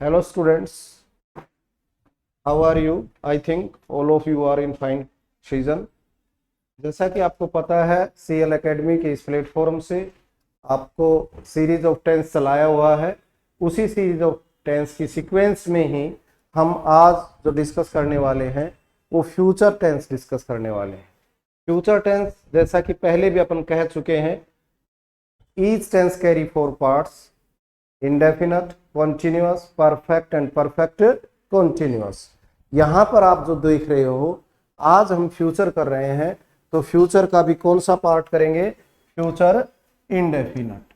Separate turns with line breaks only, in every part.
Hello students, how are you? I think all of you are in fine season. जैसा कि आपको पता है CL एकेडमी के इस प्लेटफॉर्म से आपको सीरीज ऑफ टेंस चलाया हुआ है। उसी सीरीज ऑफ टेंस की सीक्वेंस में ही हम आज जो डिस्कस करने वाले हैं वो फ्यूचर टेंस डिस्कस करने वाले हैं। फ्यूचर टेंस जैसा कि पहले भी अपन कह चुके हैं, each tense carry 4 parts: indefinite, continuous, perfect and perfect continuous. यहाँ पर आप जो देख रहे हो, आज हम फ्यूचर कर रहे हैं, तो फ्यूचर का भी कौन सा पार्ट करेंगे? Future indefinite.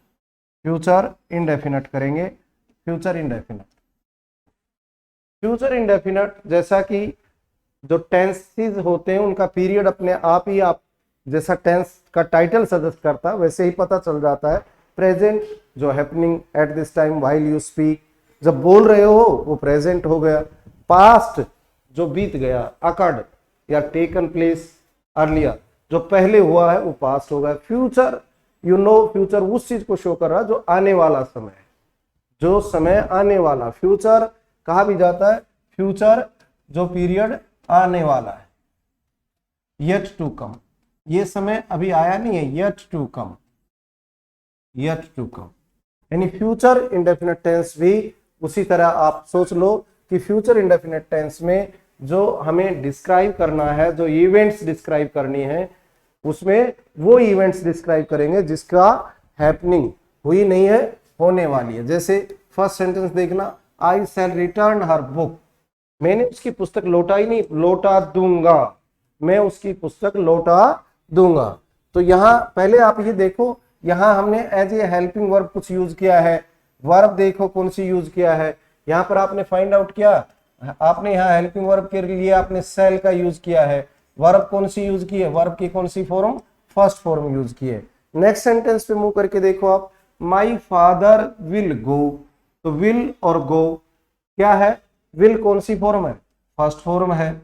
फ्यूचर इंडेफिनिट करेंगे। फ्यूचर इंडेफिनिट, फ्यूचर इंडेफिनिट जैसा कि जो टेंसेस होते हैं उनका पीरियड अपने आप ही, आप जैसा टेंस का टाइटल सजेस्ट करता है वैसे ही पता चल जाता है। प्रेजेंट जो happening at this time while you speak, जब बोल रहे हो वो प्रेजेंट हो गया। पास्ट जो बीत गया, अकर्ड या टेकन प्लेस अर्लियर, जो पहले हुआ है वो पास्ट हो गया। फ्यूचर, यू नो, फ्यूचर उस चीज को शो कर रहा है जो आने वाला समय है, जो समय आने वाला। फ्यूचर कहा भी जाता है, फ्यूचर जो पीरियड आने वाला है, येट टू कम, ये समय अभी आया नहीं है, yet to come, yet to come. यानी फ्यूचर इंडेफिनिट टेंस भी उसी तरह आप सोच लो कि फ्यूचर इंडेफिनिट टेंस में जो हमें डिस्क्राइब करना है, जो इवेंट्स डिस्क्राइब करनी है, उसमें वो इवेंट्स डिस्क्राइब करेंगे जिसका हैपनिंग हुई नहीं है, होने वाली है। जैसे फर्स्ट सेंटेंस देखना, I shell return her book, मैंने उसकी पुस्तक लौटाई नहीं, लौटा दूंगा, मैं उसकी पुस्तक लौटा दूंगा। तो यहाँ पहले आप ये देखो, यहाँ हमने एज ए हेल्पिंग वर्ब कुछ यूज किया है। वर्ब देखो कौन सी यूज किया है, यहाँ पर आपने फाइंड आउट किया, आपने यहाँ हेल्पिंग वर्ब के लिए आपने सेल का यूज किया है। वर्ब कौन सी यूज की है? वर्ब की कौन सी फॉर्म? फर्स्ट फॉर्म यूज की है। नेक्स्ट सेंटेंस पे मूव करके देखो आप, माई फादर विल गो, तो विल और गो क्या है? विल कौन सी फॉर्म है? फर्स्ट फॉर्म है,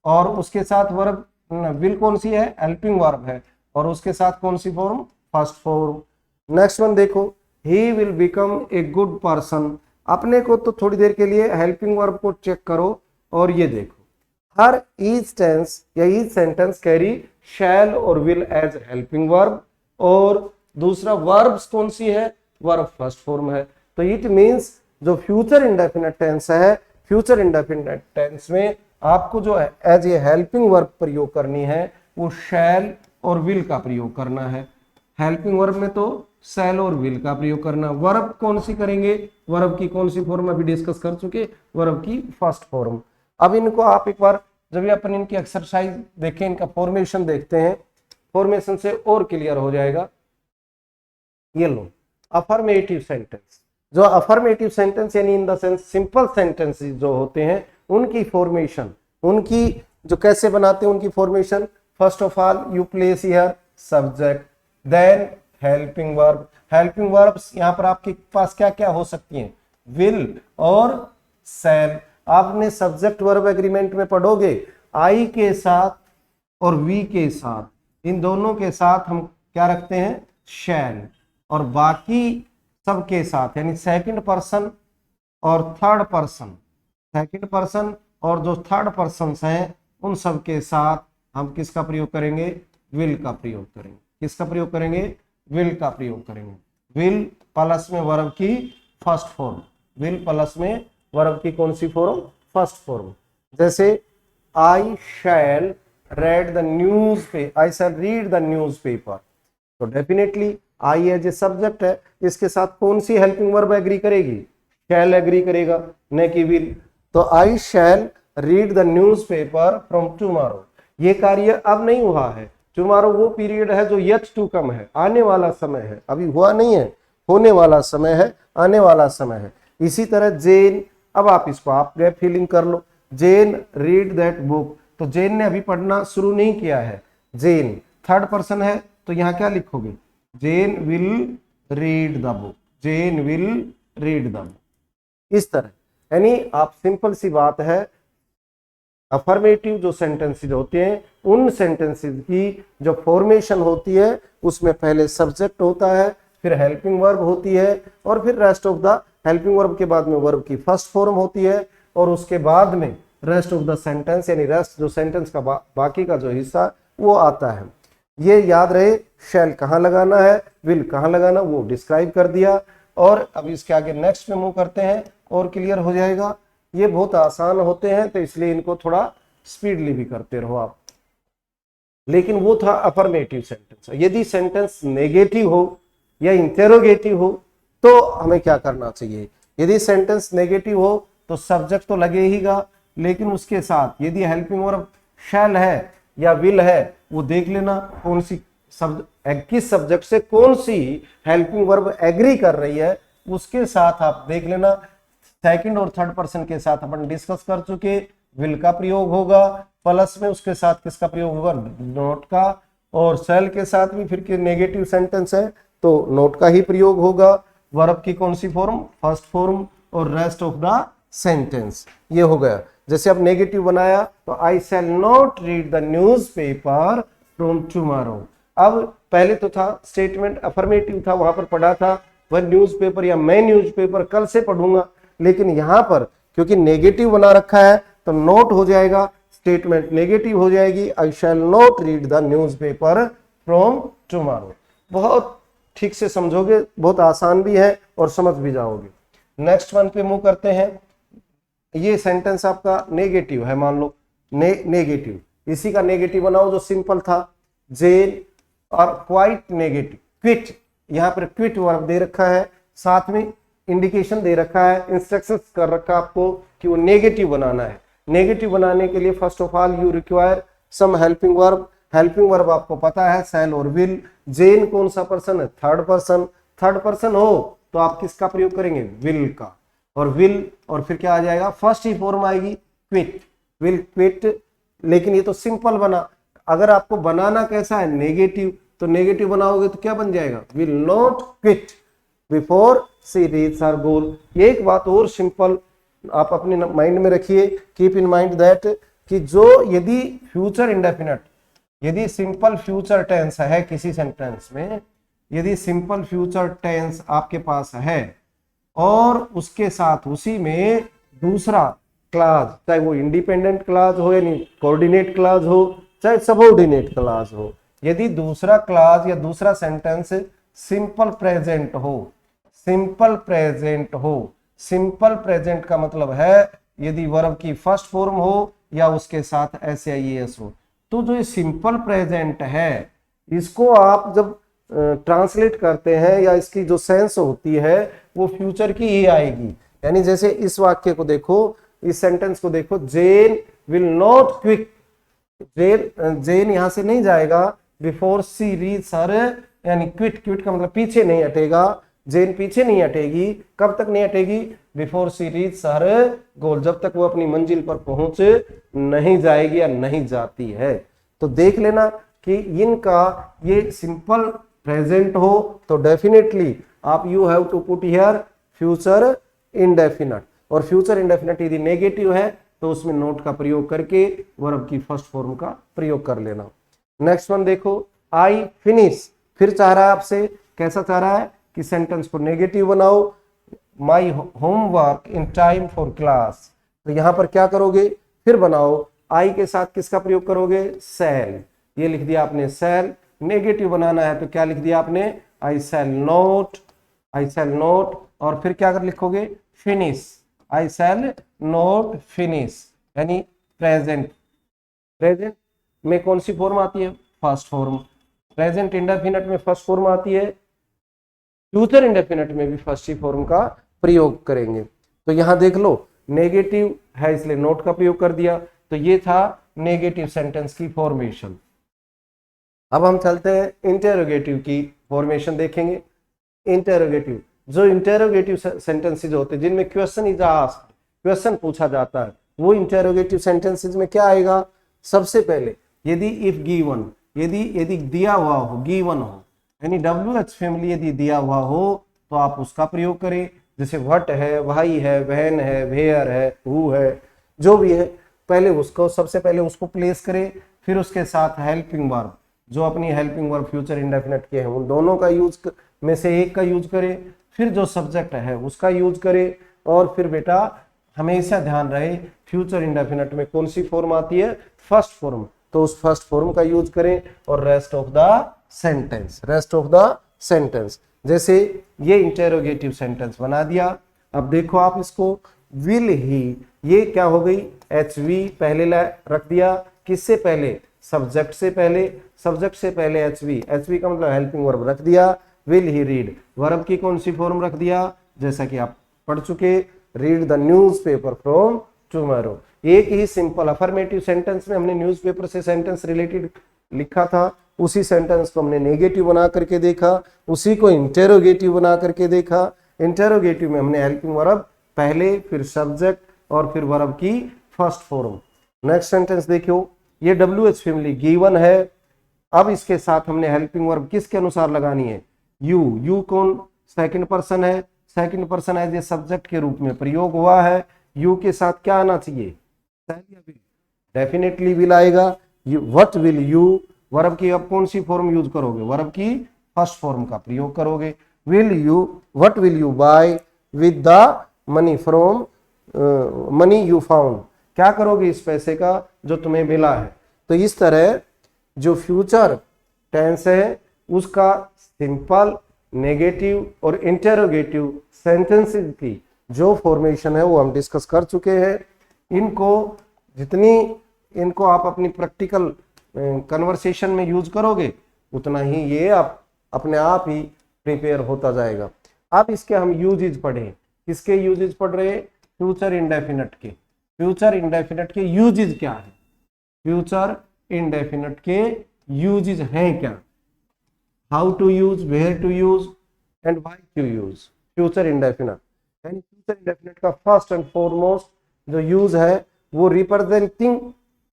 और उसके साथ वर्ब, विल कौन सी है? हेल्पिंग वर्ब है, और उसके साथ कौन सी form? First form. Next one देखो, he will become a good person. अपने को तो थोड़ी देर के लिए हेल्पिंग वर्ब को चेक करो, और ये देखो हर ईच टेंस या ईच सेंटेंस कैरी शैल और विल एज हेल्पिंग वर्ब, और दूसरा वर्ब्स कौन सी है? वर्ब फर्स्ट फॉर्म है। तो इट मींस जो फ्यूचर इंडेफिनिट टेंस है, फ्यूचर इंडेफिनिट टेंस में आपको जो है एज ए हेल्पिंग वर्ब प्रयोग करनी है, वो शैल और विल का प्रयोग करना है। हेल्पिंग वर्ब में तो शैल और विल का प्रयोग करना। वर्ब कौन सी करेंगे? वर्ब की कौन सी फॉर्म अभी डिस्कस कर चुके, वर्ब की फर्स्ट फॉर्म। अब इनको आप एक बार जब भी अपन इनकी एक्सरसाइज देखें, इनका फॉर्मेशन देखते हैं, फॉर्मेशन से और क्लियर हो जाएगा। ये लो, अफर्मेटिव सेंटेंस। जो अफर्मेटिव सेंटेंस यानी in the sense simple sentences जो होते हैं, उनकी फॉर्मेशन, उनकी जो कैसे बनाते हैं उनकी formation, first of all you place here subject, then helping verb. Helping verbs यहाँ पर आपके पास क्या क्या हो सकती हैं? विल और शैल। आपने सब्जेक्ट वर्ब एग्रीमेंट में पढ़ोगे, आई के साथ और वी के साथ, इन दोनों के साथ हम क्या रखते हैं? शैल, और बाकी सब के साथ यानी सेकंड पर्सन और थर्ड पर्सन, सेकंड पर्सन और जो थर्ड पर्सन हैं उन सब के साथ हम किसका प्रयोग करेंगे? विल का प्रयोग करेंगे। किसका प्रयोग करेंगे? विल का प्रयोग करेंगे। विल प्लस में वर्ब की फर्स्ट फॉर्म, विल प्लस में वर्ब की कौन सी फॉर्म? First form. जैसे I shall read the newspaper, I shall read the newspaper, तो definitely I as a subject है, इसके साथ कौन सी हेल्पिंग वर्ब एग्री करेगी? शैल एग्री करेगा, न कि विल। तो I shall read the newspaper from tomorrow, ये कार्य अब नहीं हुआ है। टुमारो वो पीरियड है जो येट टू कम है, आने वाला समय है, अभी हुआ नहीं है, होने वाला समय है, आने वाला समय है। इसी तरह जेन, अब आप इसको आप गैप फीलिंग कर लो, जेन रीड दैट बुक, तो जेन ने अभी पढ़ना शुरू नहीं किया है। जेन थर्ड पर्सन है, तो यहाँ क्या लिखोगे? Jane will read the book, Jane will read the book. इस तरह यानी आप सिंपल सी बात है, अफर्मेटिव जो सेंटेंसेस होते हैं उन सेंटेंसेस की जो फॉर्मेशन होती है उसमें पहले सब्जेक्ट होता है, फिर हेल्पिंग वर्ब होती है, और फिर rest of the helping verb के बाद में वर्ब की फर्स्ट फॉर्म होती है और उसके बाद में रेस्ट ऑफ द सेंटेंस यानी रेस्ट जो सेंटेंस का बाकी का जो हिस्सा वो आता है। ये याद रहे, शैल कहाँ लगाना है, विल कहाँ लगाना, वो डिस्क्राइब कर दिया। और अब इसके आगे नेक्स्ट में मूव करते हैं और क्लियर हो जाएगा। ये बहुत आसान होते हैं तो इसलिए इनको थोड़ा स्पीडली भी करते रहो आप। लेकिन वो था अफर्मेटिव सेंटेंस। यदि सेंटेंस नेगेटिव हो या इंटेरोगेटिव हो तो हमें क्या करना चाहिए। यदि सेंटेंस नेगेटिव हो तो सब्जेक्ट तो लगे हीगा, लेकिन उसके साथ यदि हेल्पिंग वर्ब शैल है या विल है वो देख लेना कौन सी किस सब्जेक्ट से कौन सी हेल्पिंग वर्ब एग्री कर रही है, उसके साथ आप देख लेना। सेकंड और थर्ड पर्सन के साथ अपन डिस्कस कर चुके, विल का प्रयोग होगा, प्लस में उसके साथ किसका प्रयोग होगा, नोट का, और सेल के साथ भी फिर नेगेटिव सेंटेंस है तो नोट का ही प्रयोग होगा। वर्ब की कौन सी फॉर्म, फर्स्ट फॉर्म, और रेस्ट ऑफ द सेंटेंस। ये हो गया। जैसे अब नेगेटिव बनाया तो I shall not read the newspaper from tomorrow. अब पहले तो था स्टेटमेंट अफर्मेटिव था, वहां पर पढ़ा था वह न्यूज़पेपर या मैं न्यूज़पेपर कल से पढ़ूंगा, लेकिन यहां पर क्योंकि नेगेटिव बना रखा है तो नोट हो जाएगा, स्टेटमेंट नेगेटिव हो जाएगी, I shall not read the newspaper from tomorrow. बहुत ठीक से समझोगे, बहुत आसान भी है और समझ भी जाओगे। नेक्स्ट वन पे मूव करते हैं। ये सेंटेंस आपका नेगेटिव है, मान लो नेगेटिव, इसी का नेगेटिव बनाओ जो सिंपल था, जेल और क्वाइट नेगेटिव, क्विट। यहाँ पर क्विट वर्ब दे रखा है, साथ में इंडिकेशन दे रखा है, इंस्ट्रक्शंस कर रखा आपको कि वो नेगेटिव बनाना है। नेगेटिव बनाने के लिए first of all you require some helping verb. Helping verb आपको पता है शैल और विल। जेन कौन सा पर्सन है, थर्ड पर्सन। थर्ड पर्सन हो तो आप किसका प्रयोग करेंगे, विल का, और विल और फिर क्या आ जाएगा, फर्स्ट ही फॉर्म आएगी क्विट, विल क्विट। लेकिन ये तो सिंपल बना, अगर आपको बनाना कैसा है, नेगेटिव, तो नेगेटिव बनाओगे तो क्या बन जाएगा, will not quit before she reach her goal. ये एक बात और सिंपल आप अपने माइंड में रखिए, कीप इन माइंड दैट कि जो यदि फ्यूचर इंडेफिनिट, यदि सिंपल फ्यूचर टेंस है किसी सेंटेंस में, यदि सिंपल फ्यूचर टेंस आपके पास है और उसके साथ उसी में दूसरा क्लाज, चाहे वो इंडिपेंडेंट क्लाज हो यानी कोऑर्डिनेट क्लाज हो, चाहे सबऑर्डिनेट क्लाज हो, यदि दूसरा क्लाज या दूसरा सेंटेंस सिंपल प्रेजेंट हो, सिंपल प्रेजेंट हो, सिंपल प्रेजेंट का मतलब है यदि वर्ब की फर्स्ट फॉर्म हो या उसके साथ एस हो, तो जो ये सिंपल प्रेजेंट है इसको आप जब ट्रांसलेट करते हैं या इसकी जो सेंस होती है वो फ्यूचर की ही आएगी। यानी जैसे इस वाक्य को देखो, इस सेंटेंस को देखो, जेन विल नॉट क्विट, जेन यहां से नहीं जाएगा बिफोर शी रीच हर, यानी क्विट, क्विट का मतलब पीछे नहीं हटेगा, जेन पीछे नहीं हटेगी। कब तक नहीं हटेगी, बिफोर शी रीच हर गोल, जब तक वो अपनी मंजिल पर पहुंच नहीं जाएगी या नहीं जाती है। तो देख लेना कि इनका ये सिंपल प्रेजेंट हो तो डेफिनेटली आप you have to put here future indefinite, और फ्यूचर इंडेफिनिट यदि नेगेटिव है तो उसमें नोट का प्रयोग करके वर्ब की फर्स्ट फॉर्म का प्रयोग कर लेना। नेक्स्ट वन देखो, आई फिनिश, फिर चाह रहा है आपसे, कैसा चाह रहा है कि सेंटेंस को नेगेटिव बनाओ, my homework in time for class. तो यहां पर क्या करोगे, फिर बनाओ, आई के साथ किसका प्रयोग करोगे, शैल। ये लिख दिया आपने शैल। नेगेटिव बनाना है तो क्या लिख दिया आपने, आई शैल नोट, आई शैल नोट, और फिर क्या कर लिखोगे, फिनिश, आई शैल नोट फिनिश, यानी प्रेजेंट। प्रेजेंट में कौन सी फॉर्म आती है, फर्स्ट फॉर्म। प्रेजेंट इंडेफिनिट में फर्स्ट फॉर्म आती है, फ्यूचर इंडेफिनिट में भी फर्स्ट ही फॉर्म का प्रयोग करेंगे। तो यहां देख लो नेगेटिव है इसलिए नोट का प्रयोग कर दिया। तो ये था नेगेटिव सेंटेंस की फॉर्मेशन। अब हम चलते हैं इंटेरोगेटिव की फॉर्मेशन देखेंगे। इंटेरोगेटिव, जो इंटेरोगेटिव सेंटेंसेज होते हैं जिनमें क्वेश्चन इज आस्क्ड, क्वेश्चन पूछा जाता है, वो इंटेरोगेटिव सेंटेंसेज में क्या आएगा, सबसे पहले यदि इफ गिवन, यदि दिया हुआ हो, गिवन हो, यानी WH फैमिली यदि दिया हुआ हो तो आप उसका प्रयोग करें। जैसे व्हाट है, वाई है, व्हेन है, वेयर है, हु है, जो भी है, पहले उसको, सबसे पहले उसको प्लेस करें, फिर उसके साथ हेल्पिंग वर्ब। जो अपनी हेल्पिंग वर्ब फ्यूचर इंडेफिनिट के हैं उन दोनों का यूज में से एक का यूज करें, फिर जो सब्जेक्ट है उसका यूज करें, और फिर बेटा हमेशा ध्यान रहे फ्यूचर इंडेफिनिट में कौन सी फॉर्म आती है, फर्स्ट फॉर्म, तो उस फर्स्ट फॉर्म का यूज करें, और रेस्ट ऑफ द सेंटेंस। जैसे ये इंटेरोगेटिव सेंटेंस बना दिया। अब देखो आप इसको, विल ही, ये क्या हो गई, HV पहले रख दिया, किससे पहले, सब्जेक्ट से पहले HV का मतलब हेल्पिंग वर्ब रख दिया। विल ही रीड, वर्ब की कौन सी फॉर्म रख दिया, जैसा कि आप पढ़ चुके, read the newspaper from tomorrow. एक ही सिंपल अफर्मेटिव सेंटेंस में हमने न्यूज़पेपर से सेंटेंस रिलेटेड लिखा था, उसी सेंटेंस को हमने नेगेटिव बना करके देखा, उसी को इंटेरोगेटिव बना करके देखा। इंटेरोगेटिव में हमने हेल्पिंग वर्ब पहले, फिर सब्जेक्ट, और फिर वर्ब की फर्स्ट फॉर्म। नेक्स्ट सेंटेंस देखियो, ये WH फैमिली गिवन है। अब इसके साथ हमने हेल्पिंग वर्ब किसके अनुसार लगानी है, यू कौन, सेकंड पर्सन है, second person as a subject के रूप में प्रयोग हुआ है। यू के साथ क्या आना चाहिए, डेफिनेटली विल आएगा। व्हाट विल यू, वर्ब की अब कौन सी फॉर्म यूज करोगे, वर्ब की फर्स्ट फॉर्म का प्रयोग करोगे। Will you, what will you buy with the money from money you found, क्या करोगे इस पैसे का जो तुम्हें मिला है। तो इस तरह जो फ्यूचर टेंस है उसका सिंपल, नेगेटिव और इंटेरोगेटिव सेंटेंसेस की जो फॉर्मेशन है वो हम डिस्कस कर चुके हैं। इनको आप अपनी प्रैक्टिकल कन्वर्सेशन में यूज करोगे उतना ही ये आप अपने आप ही प्रिपेयर होता जाएगा। अब इसके हम यूजेज पढ़ें, किसके यूजेज पढ़ रहे हैं, फ्यूचर इंडेफिनिट के। फ्यूचर इंडेफिनिट के यूजेज क्या है, फ्यूचर इंडेफिनिट के यूजेज हैं क्या, how to use, where to use and why to use future indefinite. यानी फ्यूचर इंडेफिनिट का फर्स्ट एंड फॉरमोस्ट जो यूज है वो रिप्रेजेंटिंग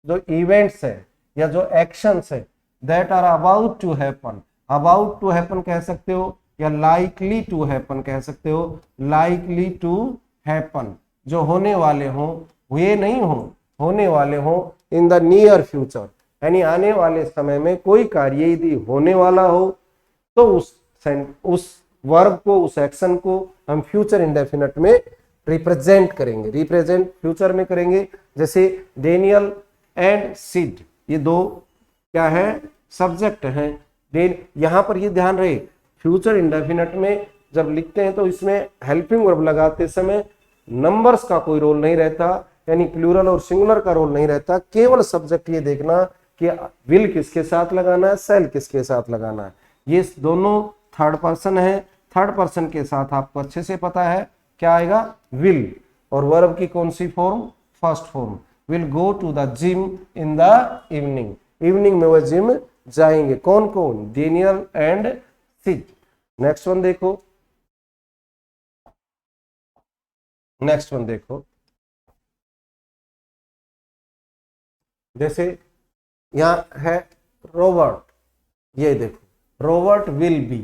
जो इवेंट्स है या जो एक्शंस है that are about to happen, about to happen कह सकते हो या लाइकली टू हैपन कह सकते हो, लाइकली टू हैपन, जो होने वाले हो, हुए नहीं हो, होने वाले हो इन द नियर फ्यूचर, यानी आने वाले समय में कोई कार्य यदि होने वाला हो तो उस वर्ब को, उस एक्शन को हम फ्यूचर इंडेफिनिट में रिप्रेजेंट करेंगे, रिप्रेजेंट फ्यूचर में करेंगे। जैसे डेनियल एंड सिड, ये दो क्या है, सब्जेक्ट हैं। यहां पर ये ध्यान रहे फ्यूचर इंडेफिनिट में जब लिखते हैं तो इसमें हेल्पिंग वर्ब लगाते समय नंबर्स का कोई रोल नहीं रहता, यानी प्लूरल और सिंगुलर का रोल नहीं रहता, केवल सब्जेक्ट ये देखना कि विल किसके साथ लगाना है, सेल किसके साथ लगाना है। ये दोनों थर्ड पर्सन है, थर्ड पर्सन के साथ आपको अच्छे से पता है क्या आएगा, विल, और वर्ब की कौन सी form, first form. Will go to the gym in the evening, evening में वह जिम जाएंगे। कौन कौन, Daniel and Sid. Next one देखो, नेक्स्ट वन देखो, जैसे यहां है रॉबर्ट, ये देखो Robert will be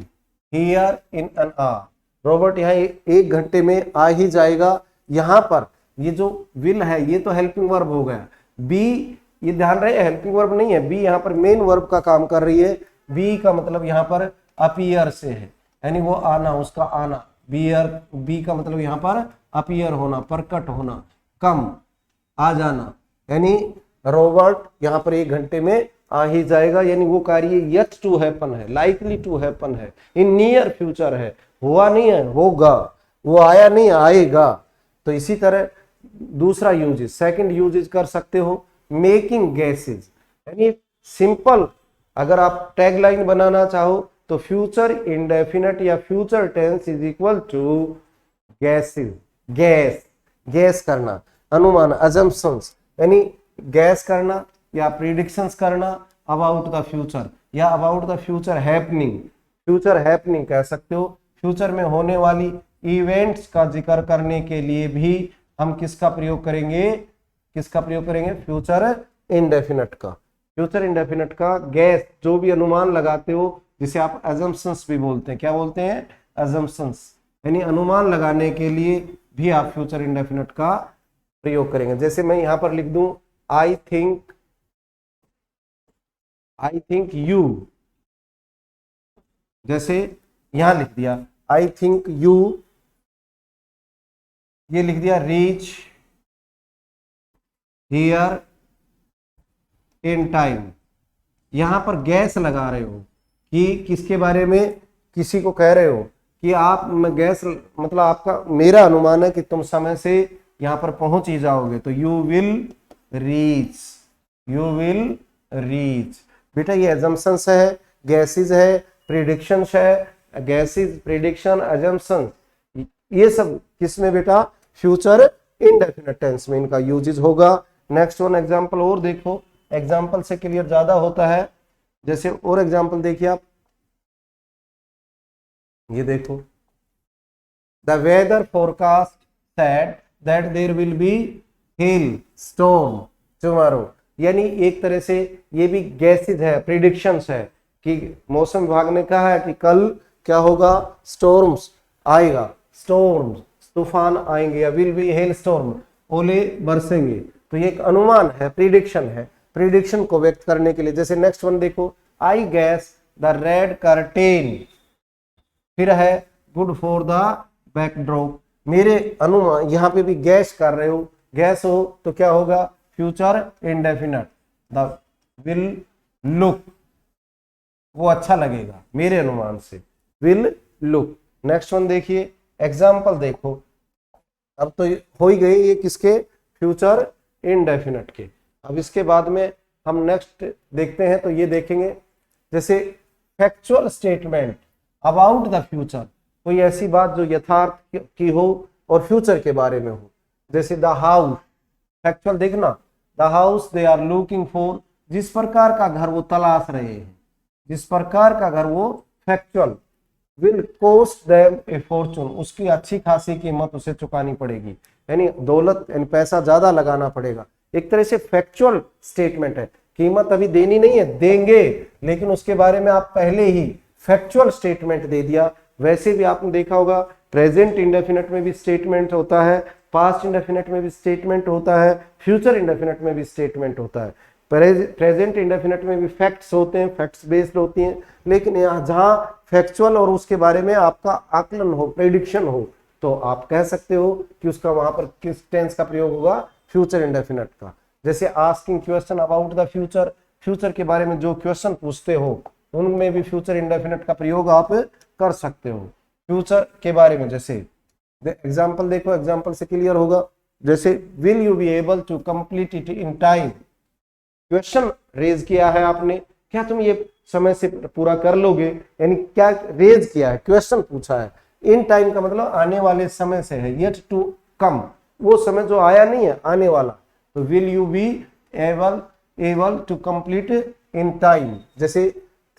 here in an hour, Robert यहाँ 1 घंटे में आ ही जाएगा। यहां पर ये जो विल है ये तो हेल्पिंग वर्ब हो गया, बी ये ध्यान रहे हेल्पिंग वर्ब नहीं है, बी यहाँ पर मेन वर्ब का काम कर रही है। बी का मतलब यहाँ पर अपीयर से है, यानी वो आना, उसका आना, बी का मतलब यहाँ पर अपीयर होना, प्रकट होना, कम, आ जाना, यानी रॉबर्ट यहाँ पर 1 घंटे में आ ही जाएगा, यानी वो कार्य येट टू हैपन है, लाइकली टू हैपन है, इन नियर फ्यूचर है, हुआ नहीं है, होगा, वो आया नहीं आएगा। तो इसी तरह दूसरा यूजेज, सेकंड यूजेज कर सकते हो, मेकिंग गैसेज, यानी सिंपल अगर आप टैगलाइन बनाना चाहो तो फ्यूचर इंडेफिनिट या future tense is equal to guesses, guess करना, अनुमान, अजम्पशंस, यानी गैस करना या प्रिडिक्शंस करना अबाउट द फ्यूचर या about the future happening, future happening कह सकते हो। फ्यूचर में होने वाली इवेंट्स का जिक्र करने के लिए भी हम किसका प्रयोग करेंगे, किसका प्रयोग करेंगे, फ्यूचर इंडेफिनिट का। फ्यूचर इंडेफिनिट का गैस, जो भी अनुमान लगाते हो, जिसे आप assumptions भी बोलते हैं, क्या बोलते हैं, assumptions, यानी अनुमान लगाने के लिए भी आप फ्यूचर इंडेफिनिट का प्रयोग करेंगे। जैसे मैं यहां पर लिख दूं I think I think you, जैसे यहां लिख दिया आई थिंक यू, ये लिख दिया रीच हियर इन टाइम। यहां पर गैस लगा रहे हो कि किसके बारे में, किसी को कह रहे हो कि आप गैस मतलब आपका, मेरा अनुमान है कि तुम समय से यहां पर पहुंच ही जाओगे, तो you will reach, you will reach. बेटा ये एजम्पशंस है, गैसेज है, प्रिडिक्शंस है, गैसेज, प्रिडिक्शन, एजम्पशन, ये सब किसमें बेटा, फ्यूचर इंडेफिनिट टेंस में इनका यूजेज होगा। नेक्स्ट वन एग्जांपल और देखो, एग्जांपल से क्लियर ज्यादा होता है। जैसे और एग्जांपल देखिए आप, ये देखो, the weather forecast said that there will be hailstorm tomorrow. यानी एक तरह से ये भी गैसेज है, प्रिडिक्शंस है कि मौसम विभाग ने कहा है कि कल क्या होगा, स्टॉर्म्स आएगा, स्टॉर्म्स तूफान आएंगे, या विल बी हेल स्टॉर्म, ओले बरसेंगे। तो ये एक अनुमान है, प्रिडिक्शन है, प्रिडिक्शन को व्यक्त करने के लिए। जैसे नेक्स्ट वन देखो, आई गैस द रेड कर्टेन, फिर है गुड फॉर द बैकड्रॉप। मेरे अनुमान, यहाँ पे भी गैस कर रहे हो, गैस हो तो क्या होगा, future indefinite, the will look, वो अच्छा लगेगा मेरे अनुमान से, विल लुक। नेक्स्ट वन देखिए, एग्जाम्पल देखो, अब तो हो ही गई ये किसके, फ्यूचर इंडेफिनिट के। अब इसके बाद में हम नेक्स्ट देखते हैं, तो ये देखेंगे जैसे factual statement about the future, कोई ऐसी बात जो यथार्थ की हो और फ्यूचर के बारे में हो। जैसे द हाउस, फैक्चुअल देखना, the house they are looking for, जिस प्रकार का घर वो तलाश रहे हैं, जिस प्रकार का घर वो, factual, will cost them A Fortune, उसकी अच्छी खासी कीमत उसे चुकानी पड़ेगी, यानी दौलत यानी पैसा ज्यादा लगाना पड़ेगा। एक तरह से फैक्चुअल स्टेटमेंट है, कीमत अभी देनी नहीं है, देंगे, लेकिन उसके बारे में आप पहले ही फैक्चुअल स्टेटमेंट दे दिया। वैसे भी आपने देखा होगा प्रेजेंट इंडेफिनिट में भी स्टेटमेंट होता है, पास्ट इंडेफिनिट में भी स्टेटमेंट होता है, फ्यूचर इंडेफिनिट में भी स्टेटमेंट होता है। प्रेजेंट इंडेफिनिट में भी फैक्ट्स होते हैं, फैक्ट्स बेस्ड होती हैं, लेकिन यहाँ जहाँ फैक्चुअल और उसके बारे में आपका आकलन हो, प्रेडिक्शन हो, तो आप कह सकते हो कि उसका वहां पर किस टेंस का प्रयोग होगा, फ्यूचर इंडेफिनिट का। जैसे asking question about the future, future के बारे में जो क्वेश्चन पूछते हो उनमें भी फ्यूचर इंडेफिनिट का प्रयोग आप कर सकते हो फ्यूचर के बारे में। जैसे एग्जाम्पल देखो, एग्जाम्पल से क्लियर होगा। जैसे will you be able to complete it in time, question raise किया है आपने, क्या तुम ये समय से पूरा कर लोगे, यानी क्या रेज किया है, क्वेश्चन पूछा है। इन टाइम का मतलब आने वाले समय से है, येट टू कम, वो समय जो आया नहीं है, आने वाला। तो will you be able to complete in time. जैसे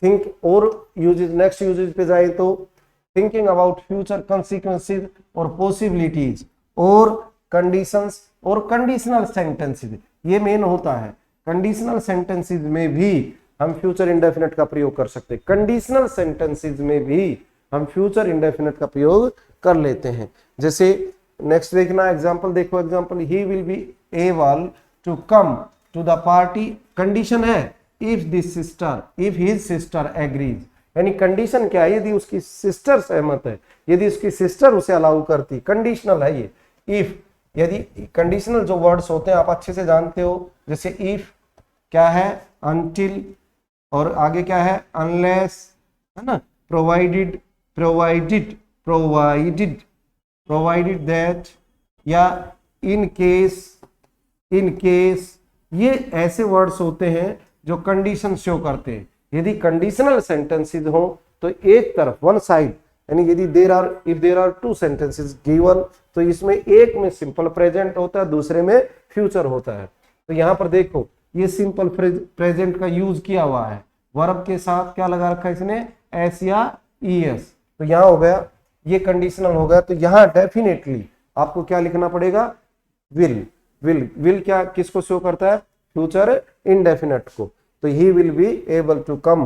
थिंक और यूजेज, नेक्स्ट यूजेज पे जाए तो थिंकिंग अबाउट फ्यूचर कॉन्सिक्वेंसेज और पॉसिबिलिटीज और कंडीशंस और कंडीशनल सेंटेंसेज, ये मेन होता है। कंडीशनल सेंटेंसेज में भी हम फ्यूचर इंडेफिनिट का प्रयोग कर सकते हैं, कंडीशनल सेंटेंसेज में भी हम फ्यूचर इंडेफिनिट का प्रयोग कर लेते हैं। जैसे नेक्स्ट देखना एग्जांपल देखो, example he will be able to come to the party, condition है if this sister, if his sister agrees, यानी कंडीशन क्या है, यदि उसकी सिस्टर सहमत है, यदि उसकी सिस्टर उसे अलाउ करती, कंडीशनल है ये। इफ, यदि कंडीशनल जो वर्ड्स होते हैं आप अच्छे से जानते हो, जैसे इफ क्या है, अनटिल, और आगे क्या है, अनलेस, है ना, प्रोवाइडेड, प्रोवाइडेड दैट, या इन केस, ये ऐसे वर्ड्स होते हैं जो कंडीशन शो करते हैं। यदि कंडीशनल सेंटेंसेस हो तो एक तरफ, वन साइड, यानी यदि if there are two sentences given, तो इसमें एक में सिंपल प्रेजेंट होता है, दूसरे में फ्यूचर होता है। तो यहाँ पर देखो ये सिंपल प्रेजेंट का यूज किया हुआ है, वर्ब के साथ क्या लगा रखा है इसने, एस या ईएस, तो यहाँ हो गया, ये कंडीशनल हो गया। तो यहाँ डेफिनेटली आपको क्या लिखना पड़ेगा, विल क्या किसको शो करता है, फ्यूचर इंडेफिनिट को। तो he will be able to come,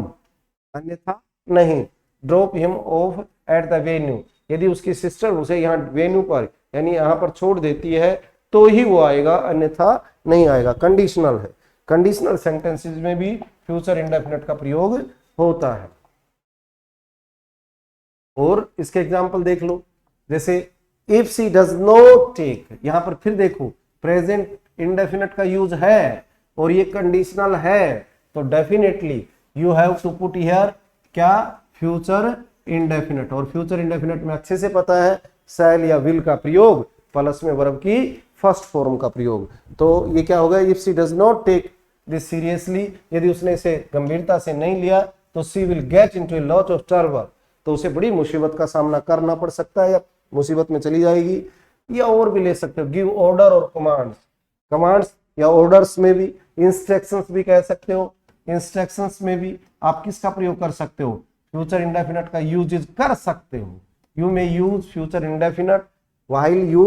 अन्यथा नहीं। Drop him off at the venue, यदि उसकी सिस्टर उसे यहाँ वेन्यू पर यानी यहाँ पर छोड़ देती है तो ही वो आएगा, अन्यथा नहीं आएगा, कंडीशनल है। कंडीशनल सेंटेंसेस में भी फ्यूचर इंडेफिनिट का प्रयोग होता है। और इसके एग्जाम्पल देख लो, जैसे if she does not take, यहां पर फिर देखो प्रेजेंट इंडेफिनिट का यूज है और ये कंडीशनल है, तो definitely you have to put here क्या, फ्यूचर इंडेफिनिट। और फ्यूचर इंडेफिनिट में अच्छे से पता है शैल या विल का प्रयोग प्लस में वर्ब की फर्स्ट फॉर्म का प्रयोग। तो ये क्या होगा, if she does not take this seriously, यदि उसने इसे गंभीरता से नहीं लिया तो she will get into a lot of trouble, तो उसे बड़ी मुसीबत का सामना करना पड़ सकता है या मुसीबत में चली जाएगी। या और भी ले सकते हो, गिव ऑर्डर और कमांड्स, कमांड्स या ऑर्डर्स में भी, इंस्ट्रक्शंस भी कह सकते हो, इंस्ट्रक्शंस में भी आप किसका प्रयोग कर सकते हो, फ्यूचर इंडेफिनिट का यूज कर सकते हो। You may use future indefinite while you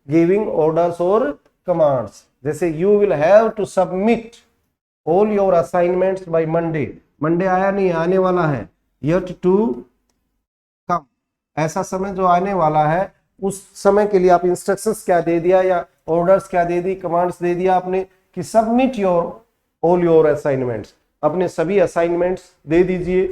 giving orders और कमांड्स। जैसे you will have to submit all your assignments by Monday, Monday आया नहीं, आने वाला है, yet टू कम, ऐसा समय जो आने वाला है उस समय के लिए आप इंस्ट्रक्शंस क्या दे दिया या ऑर्डर्स क्या दे दी, कमांड्स दे दिया आपने कि submit your all your assignments, अपने सभी असाइनमेंट्स दे दीजिए।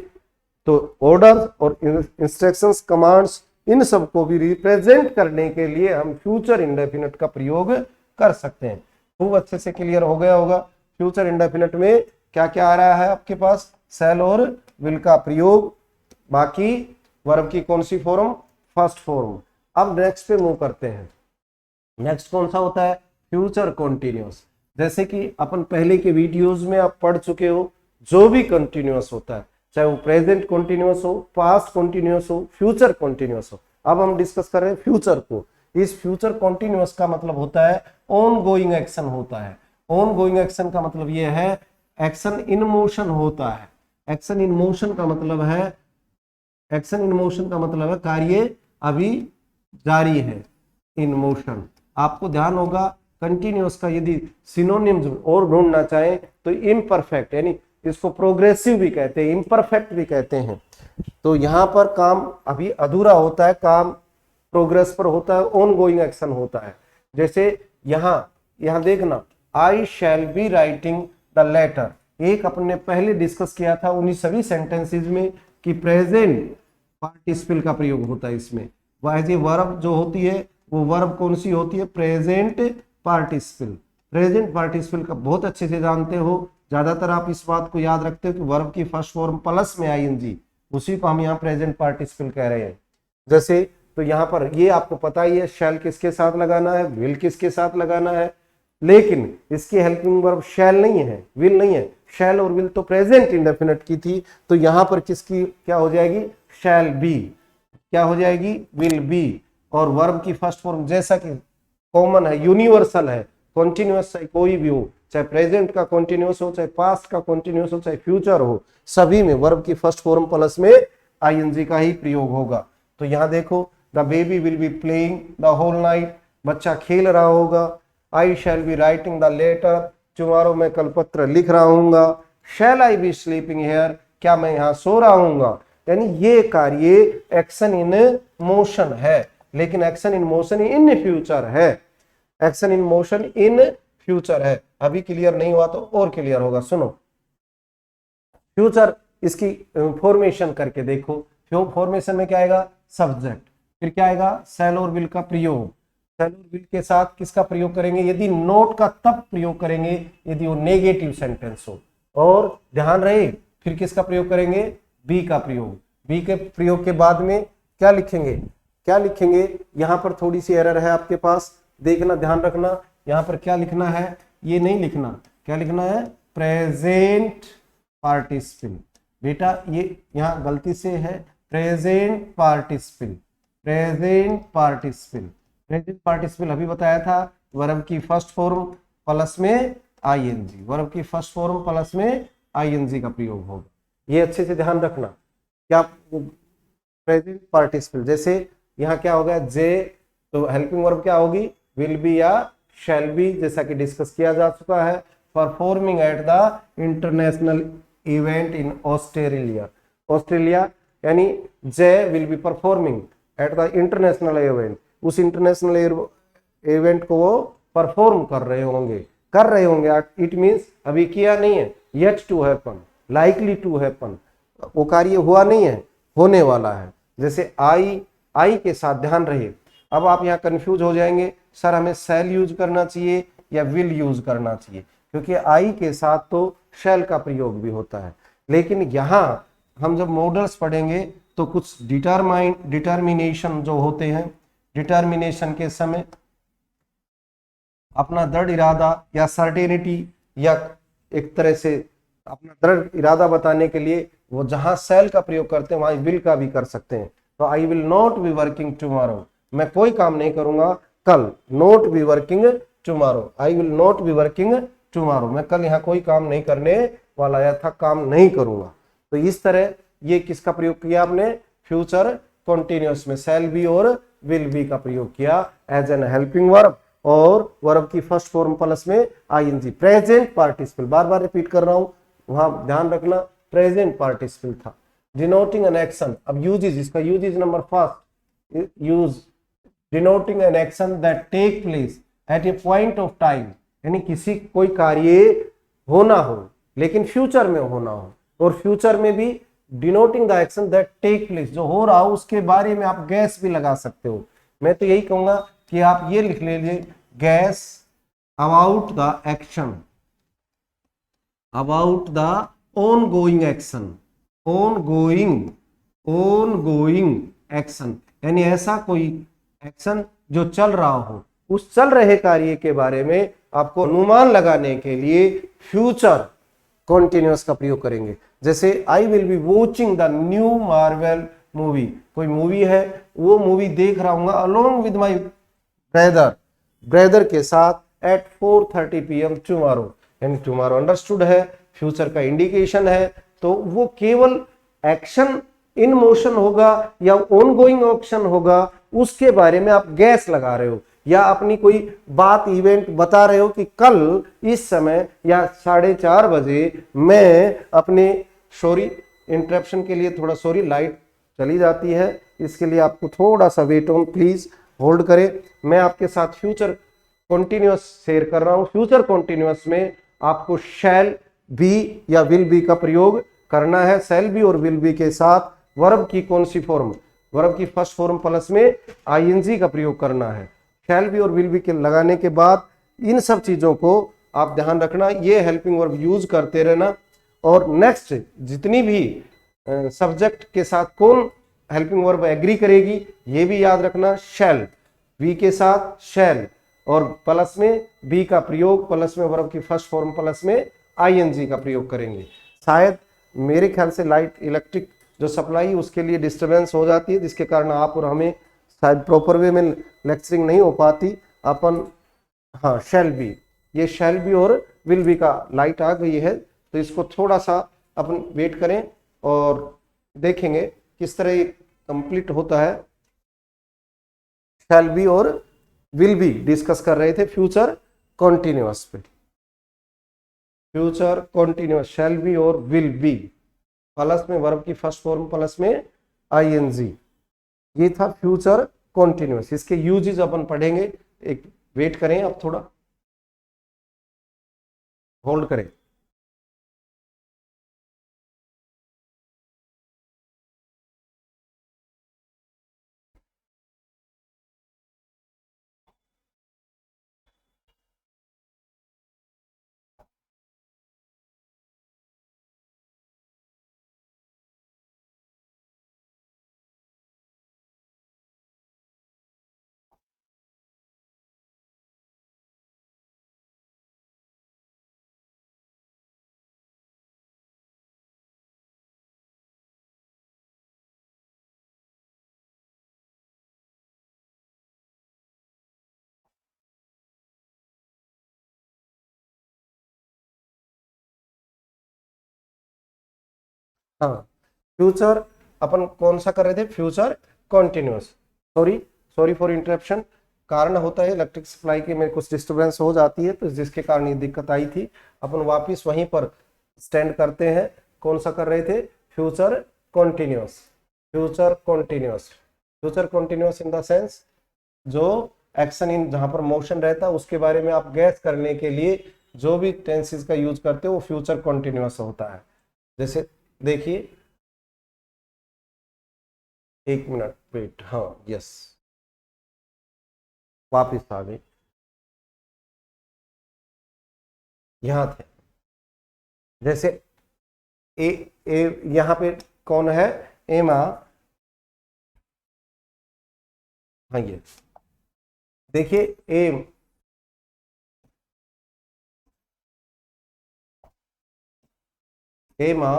तो ऑर्डर और इंस्ट्रक्शंस, कमांड्स, इन सब को भी रिप्रेजेंट करने के लिए हम फ्यूचर इंडेफिनिट का प्रयोग कर सकते हैं। खूब अच्छे से क्लियर हो गया होगा फ्यूचर इंडेफिनिट में क्या क्या आ रहा है आपके पास, शैल और विल का प्रयोग, बाकी वर्ब की कौन सी फॉर्म, फर्स्ट फॉर्म। अब नेक्स्ट पे मूव करते हैं। नेक्स्ट कौन सा होता है, फ्यूचर कॉन्टिन्यूअस। जैसे कि अपन पहले के वीडियोस में आप पढ़ चुके हो, जो भी कंटिन्यूअस होता है, चाहे वो प्रेजेंट कॉन्टिन्यूअस हो, पास्ट कॉन्टिन्यूअस हो, फ्यूचर कॉन्टिन्यूअस हो। अब हम डिस्कस कर रहे हैं फ्यूचर को। इस फ्यूचर कॉन्टिन्यूअस का मतलब होता है ऑन गोइंग एक्शन होता है। ऑन गोइंग एक्शन का मतलब यह है एक्शन इन मोशन होता है। एक्शन इन मोशन का मतलब है, एक्शन इन मोशन का मतलब है कार्य अभी जारी है, इन मोशन। आपको ध्यान होगा कंटिन्यूअस का यदि सिनोनिम्स और ढूंढना चाहे तो इम्परफेक्ट, यानी इसको प्रोग्रेसिव भी कहते हैं, इम्परफेक्ट भी कहते हैं। तो यहाँ पर काम अभी अधूरा होता है, काम प्रोग्रेस पर होता है, ऑन गोइंग एक्शन होता है। जैसे यहाँ देखना, I shall be writing the letter, एक अपने पहले डिस्कस किया था उन्हीं सभी सेंटेंसेस में कि प्रेजेंट पार्टिसिपल का प्रयोग होता है इसमें। एज ए वर्ब जो होती है वो वर्ब कौन सी होती है, प्रेजेंट पार्टिसिपल। प्रेजेंट पार्टिसिपल का बहुत अच्छे से जानते हो, ज्यादातर आप इस बात को याद रखते हो कि वर्ब की फर्स्ट फॉर्म प्लस में आईएनजी, उसी को हम यहाँ प्रेजेंट पार्टिसिपल कह रहे हैं। जैसे तो यहाँ पर ये आपको पता ही है शैल किसके साथ लगाना है, विल किसके साथ लगाना है, लेकिन इसकी हेल्पिंग वर्ब शैल नहीं है, विल नहीं है। शैल और विल तो प्रेजेंट इंडेफिनिट की थी, तो यहाँ पर किसकी क्या हो जाएगी, शैल बी क्या हो जाएगी, विल बी। और वर्ब की फर्स्ट फॉर्म जैसा कि कॉमन है, यूनिवर्सल है, कॉन्टिन्यूअस चाहे कोई भी हो, चाहे प्रेजेंट का कॉन्टिन्यूअस हो, चाहे पास्ट का कॉन्टिन्यूअस हो, चाहे फ्यूचर हो, सभी में वर्ब की फर्स्ट फॉर्म प्लस में आईएनजी का ही प्रयोग होगा। तो यहाँ देखो, the baby will be playing the whole night, बच्चा खेल रहा होगा। I shall be writing the letter, tomorrow मैं कल पत्र लिख रहा हूंगा। Shall I be sleeping here, क्या मैं यहाँ सो रहा हूंगा। यानी ये कार्य एक्शन इन मोशन है, लेकिन action in motion in future है, action in motion in future है। अभी क्लियर नहीं हुआ तो और क्लियर होगा, सुनो। फ्यूचर इसकी फॉर्मेशन करके देखो, फॉर्मेशन में क्या आएगा, सब्जेक्ट, फिर क्या आएगा, शैल और विल का प्रयोग। शैल और विल के साथ किसका प्रयोग करेंगे, यदि नोट का तब प्रयोग करेंगे यदि वो नेगेटिव सेंटेंस हो। और ध्यान रहे फिर किसका प्रयोग करेंगे, बी का प्रयोग। बी के प्रयोग के बाद में क्या लिखेंगे, क्या लिखेंगे, यहां पर थोड़ी सी एरर है आपके पास, देखना ध्यान रखना। यहां पर क्या लिखना है, ये नहीं लिखना, क्या लिखना है, प्रेजेंट पार्टिसिपल। बेटा ये यहां गलती से है, present participle, present participle. Present participle अभी बताया था, वर्ब की फर्स्ट फॉर्म प्लस में आईएनजी, वर्ब की फर्स्ट फॉर्म प्लस में आईएनजी का प्रयोग होगा। ये अच्छे से ध्यान रखना। क्या प्रेजेंट पार्टिसिपल, जैसे यहाँ क्या होगा, जे, तो हेल्पिंग वर्ब क्या होगी, विल बी या शैल बी, जैसा कि डिस्कस किया जा चुका है। Performing at the international event in Australia, Australia यानी Jay will be performing at the international event, उस इंटरनेशनल इवेंट को वो परफॉर्म कर रहे होंगे, कर रहे होंगे, इट मीन्स अभी किया नहीं है, yet to happen, likely to happen, वो कार्य हुआ नहीं है, होने वाला है। जैसे आई के साथ ध्यान रहे, अब आप यहाँ कंफ्यूज हो जाएंगे, सर हमें शैल यूज करना चाहिए या विल यूज करना चाहिए, क्योंकि आई के साथ तो शैल का प्रयोग भी होता है। लेकिन यहाँ हम जब मॉडल्स पढ़ेंगे तो कुछ डिटर्मिनेशन जो होते हैं, डिटर्मिनेशन के समय अपना दृढ़ इरादा या सर्टेनिटी या एक तरह से अपना दृढ़ इरादा बताने के लिए वो जहां सेल का प्रयोग करते हैं वहां विल का भी कर सकते हैं। तो I will not be working tomorrow, मैं कोई काम नहीं करूंगा कल, not be working tomorrow, I will not be working tomorrow, मैं कल यहाँ कोई काम नहीं करने वाला या था, काम नहीं करूंगा। तो इस तरह ये किसका प्रयोग किया आपने, फ्यूचर कॉन्टिन्यूअस में शैल बी और विल बी का प्रयोग किया एज एन हेल्पिंग वर्ब, और वर्ब की फर्स्ट फॉर्म प्लस में आईएनजी। प्रेजेंट पार्टिसिपल, बार बार रिपीट कर रहा हूं, वहां ध्यान रखना प्रेजेंट पार्टिसिपल था। डिनोटिंग एन एक्शन, अब यूजेस, इसका uses number first, use denoting an action that take place at a point of time, यानी किसी कोई कार्य होना हो लेकिन फ्यूचर में होना हो, और फ्यूचर में भी denoting the action that take place, जो हो रहा हो उसके बारे में आप गैस भी लगा सकते हो। मैं तो यही कहूंगा कि आप ये लिख लीजिए, gas about the action, about the on going action, on going action, यानी ऐसा कोई एक्शन जो चल रहा हो, उस चल रहे कार्य के बारे में आपको अनुमान लगाने के लिए फ्यूचर कॉन्टिन्यूअस का प्रयोग करेंगे। जैसे I will be watching the new Marvel movie, कोई मूवी है वो मूवी देख रहा हूँ अलोंग विद माई ब्रदर के साथ एट 4:30 PM टुमारो, यानी टुमारो अंडरस्टूड है, फ्यूचर का इंडिकेशन है, तो वो केवल एक्शन इन मोशन होगा या ऑन गोइंग एक्शन होगा उसके बारे में आप गैस लगा रहे हो, या अपनी कोई बात इवेंट बता रहे हो कि कल इस समय या 4:30 बजे मैं अपने, सॉरी इंटरप्शन के लिए थोड़ा सॉरी, लाइट चली जाती है, इसके लिए आपको थोड़ा सा वेट ऑन, प्लीज होल्ड करें। मैं आपके साथ फ्यूचर कॉन्टिन्यूअस शेयर कर रहा हूं। फ्यूचर कॉन्टिन्यूअस में आपको शैल बी या विल बी का प्रयोग करना है। शैल बी और विल बी के साथ वर्ब की कौन सी फॉर्म, वर्ब की फर्स्ट फॉर्म प्लस में आईएनजी का प्रयोग करना है। शैल बी और विल बी के लगाने के बाद इन सब चीजों को आप ध्यान रखना, ये हेल्पिंग वर्ब यूज करते रहना। और नेक्स्ट जितनी भी सब्जेक्ट के साथ कौन हेल्पिंग वर्ब एग्री करेगी ये भी याद रखना, शैल बी के साथ शैल और प्लस में बी का प्रयोग, प्लस में वर्ब की फर्स्ट फॉर्म प्लस में आईएनजी का प्रयोग करेंगे। शायद मेरे ख्याल से लाइट इलेक्ट्रिक जो सप्लाई उसके लिए डिस्टरबेंस हो जाती है, जिसके कारण आप और हमें शायद प्रॉपर वे में लेक्चरिंग नहीं हो पाती अपन। हाँ शैल बी, ये शैल बी और विल बी का लाइट आ गई है, तो इसको थोड़ा सा अपन वेट करें और देखेंगे किस तरह ये कंप्लीट होता है। शैल बी और विल बी डिस्कस कर रहे थे फ्यूचर कॉन्टिन्यूअस पे, फ्यूचर कॉन्टिन्यूअस शैल बी और विल बी, प्लस में वर्ब की फर्स्ट फॉर्म प्लस में आईएनजी, ये था फ्यूचर कॉन्टिन्यूअस। इसके यूजेस अपन पढ़ेंगे, एक वेट करें, अब थोड़ा होल्ड करें। हाँ फ्यूचर अपन कौन सा कर रहे थे, future continuous. Sorry sorry for interruption, कारण होता है इलेक्ट्रिक सप्लाई के में कुछ डिस्टरबेंस हो जाती है, तो जिसके कारण ये दिक्कत आई थी। अपन वापिस वहीं पर स्टैंड करते हैं, कौन सा कर रहे थे, future continuous. Future continuous, future continuous in the sense जो एक्शन इन जहां पर मोशन रहता है उसके बारे में आप गैस करने के लिए जो भी टेंसेस का यूज करते हो वो फ्यूचर कंटिन्यूअस होता है। जैसे देखिए, एक मिनट वेट, हाँ यस, वापिस आ गई, यहां थे। जैसे ए, यहाँ पे कौन है, एमा, हाँ ये देखिए एम, एमा